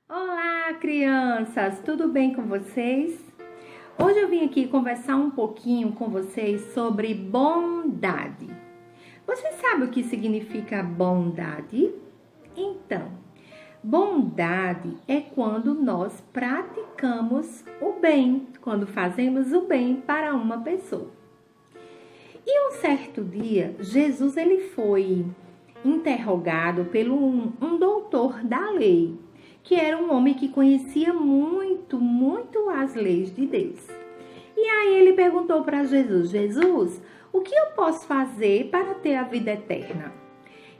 Olá, crianças! Tudo bem com vocês? Hoje eu vim aqui conversar um pouquinho com vocês sobre bondade. Você sabe o que significa bondade? Então, bondade é quando nós praticamos o bem, quando fazemos o bem para uma pessoa. E um certo dia, Jesus ele foi interrogado pelo um doutor da lei, que era um homem que conhecia muito as leis de Deus. E aí ele perguntou para Jesus: Jesus, o que eu posso fazer para ter a vida eterna?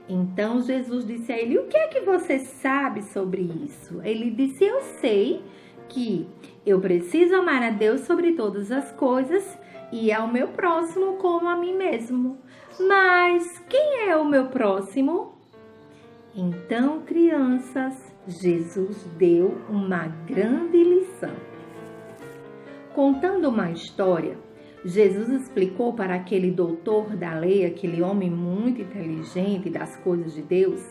Então Jesus disse a ele: o que é que você sabe sobre isso? Ele disse: eu sei que eu preciso amar a Deus sobre todas as coisas e ao meu próximo como a mim mesmo. Mas quem é o meu próximo? Então, crianças, Jesus deu uma grande lição. Contando uma história, Jesus explicou para aquele doutor da lei, aquele homem muito inteligente das coisas de Deus,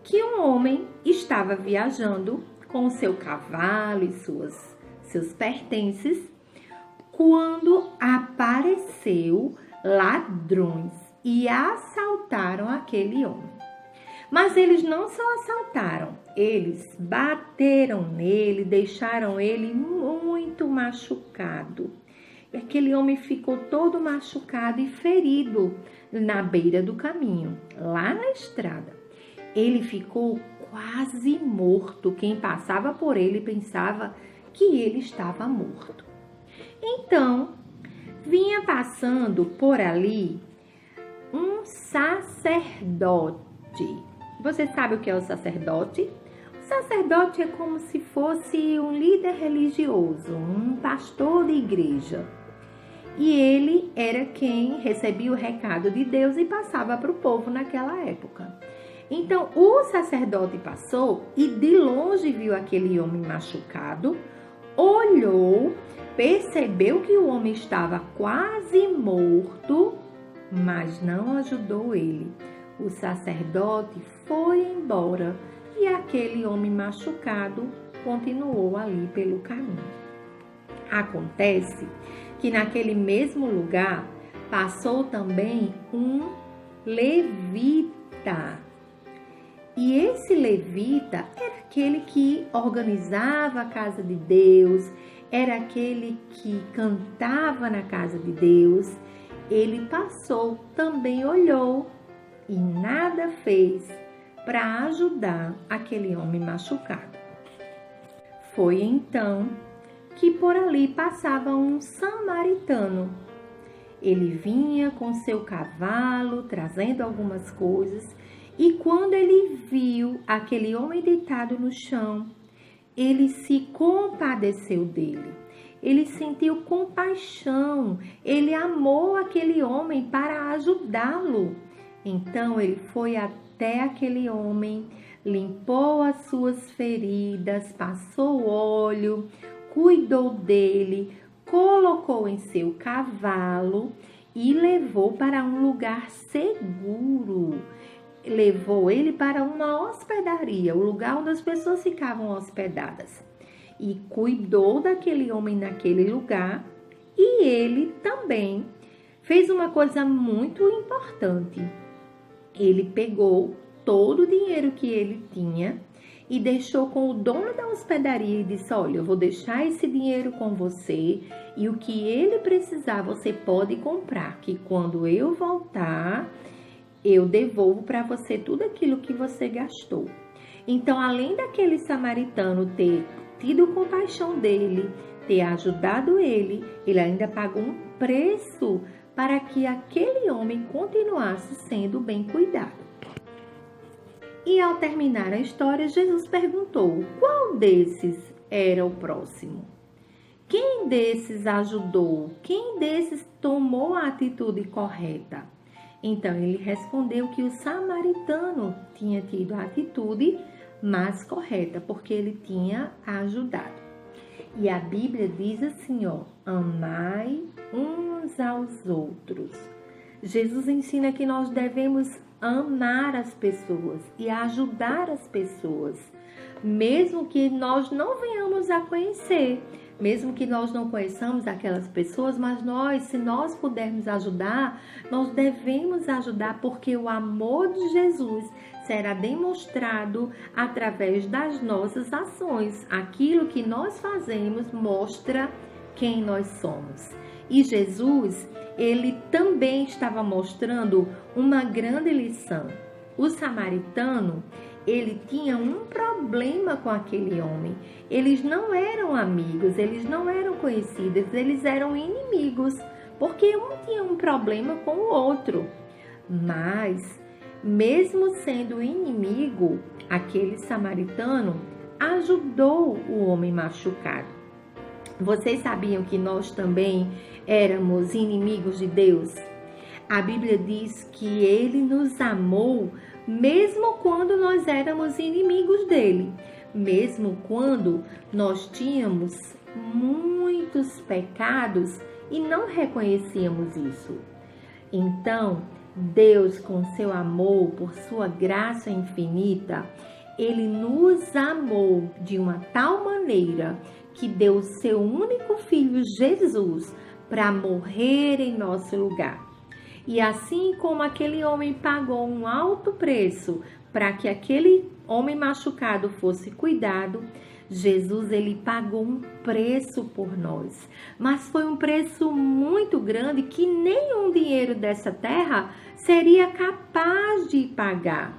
que um homem estava viajando com o seu cavalo e seus pertences, quando apareceu ladrões e assaltaram aquele homem. Mas eles não só assaltaram, eles bateram nele, deixaram ele muito machucado. E aquele homem ficou todo machucado e ferido na beira do caminho, lá na estrada. Ele ficou quase morto. Quem passava por ele pensava que ele estava morto. Então, vinha passando por ali um sacerdote. Você sabe o que é o sacerdote? O sacerdote é como se fosse um líder religioso, um pastor de igreja. E ele era quem recebia o recado de Deus e passava para o povo naquela época. Então, o sacerdote passou e de longe viu aquele homem machucado, olhou, percebeu que o homem estava quase morto, mas não ajudou ele. O sacerdote foi embora e aquele homem machucado continuou ali pelo caminho. Acontece que naquele mesmo lugar passou também um levita. E esse levita era aquele que organizava a casa de Deus, era aquele que cantava na casa de Deus. Ele passou, também olhou e nada fez para ajudar aquele homem machucado. Foi então que por ali passava um samaritano. Ele vinha com seu cavalo, trazendo algumas coisas, e quando ele viu aquele homem deitado no chão, ele se compadeceu dele. Ele sentiu compaixão, ele amou aquele homem para ajudá-lo. Então ele foi até aquele homem, limpou as suas feridas, passou óleo, cuidou dele, colocou em seu cavalo e levou para um lugar seguro. Levou ele para uma hospedaria, o lugar onde as pessoas ficavam hospedadas. E cuidou daquele homem naquele lugar. E ele também fez uma coisa muito importante. Ele pegou todo o dinheiro que ele tinha e deixou com o dono da hospedaria e disse: olha, eu vou deixar esse dinheiro com você e o que ele precisar você pode comprar, que quando eu voltar, eu devolvo para você tudo aquilo que você gastou. Então, além daquele samaritano ter tido compaixão dele, ter ajudado ele, ele ainda pagou um preço para que aquele homem continuasse sendo bem cuidado. E ao terminar a história, Jesus perguntou: qual desses era o próximo? Quem desses ajudou? Quem desses tomou a atitude correta? Então ele respondeu que o samaritano tinha tido a atitude mais correta, porque ele tinha ajudado. E a Bíblia diz assim, amai uns aos outros. Jesus ensina que nós devemos amar as pessoas e ajudar as pessoas. mesmo que nós não venhamos a conhecer, mesmo que nós não conheçamos aquelas pessoas, mas se nós pudermos ajudar, nós devemos ajudar, porque o amor de Jesus será demonstrado através das nossas ações. Aquilo que nós fazemos mostra quem nós somos. E Jesus, ele também estava mostrando uma grande lição. O samaritano, ele tinha um problema com aquele homem. Eles não eram amigos, eles não eram conhecidos, eles eram inimigos, porque um tinha um problema com o outro. Mas, mesmo sendo inimigo, aquele samaritano ajudou o homem machucado. Vocês sabiam que nós também éramos inimigos de Deus? A Bíblia diz que Ele nos amou mesmo quando nós éramos inimigos dele, mesmo quando nós tínhamos muitos pecados e não reconhecíamos isso. Então, Deus, com seu amor, por sua graça infinita, Ele nos amou de uma tal maneira que deu o seu único filho, Jesus, para morrer em nosso lugar. E assim como aquele homem pagou um alto preço para que aquele homem machucado fosse cuidado, Jesus, ele pagou um preço por nós. Mas foi um preço muito grande que nenhum dinheiro dessa terra seria capaz de pagar.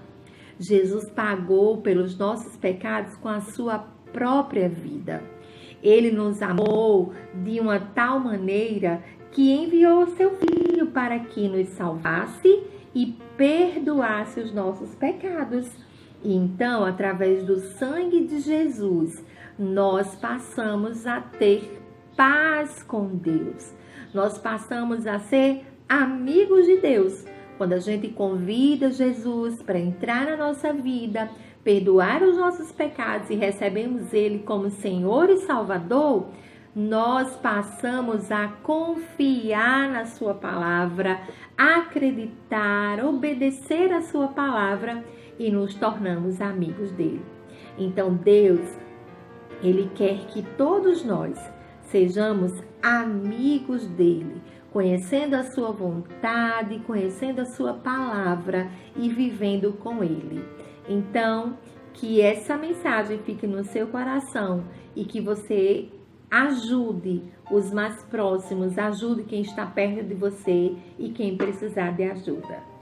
Jesus pagou pelos nossos pecados com a sua própria vida. Ele nos amou de uma tal maneira que enviou o seu Filho para que nos salvasse e perdoasse os nossos pecados. E então, através do sangue de Jesus, nós passamos a ter paz com Deus. Nós passamos a ser amigos de Deus. Quando a gente convida Jesus para entrar na nossa vida, perdoar os nossos pecados e recebemos Ele como Senhor e Salvador, nós passamos a confiar na sua palavra, acreditar, obedecer a sua palavra e nos tornamos amigos dele. Então Deus, Ele quer que todos nós sejamos amigos dele, conhecendo a sua vontade, conhecendo a sua palavra e vivendo com ele. Então, que essa mensagem fique no seu coração e que você ajude os mais próximos, ajude quem está perto de você e quem precisar de ajuda.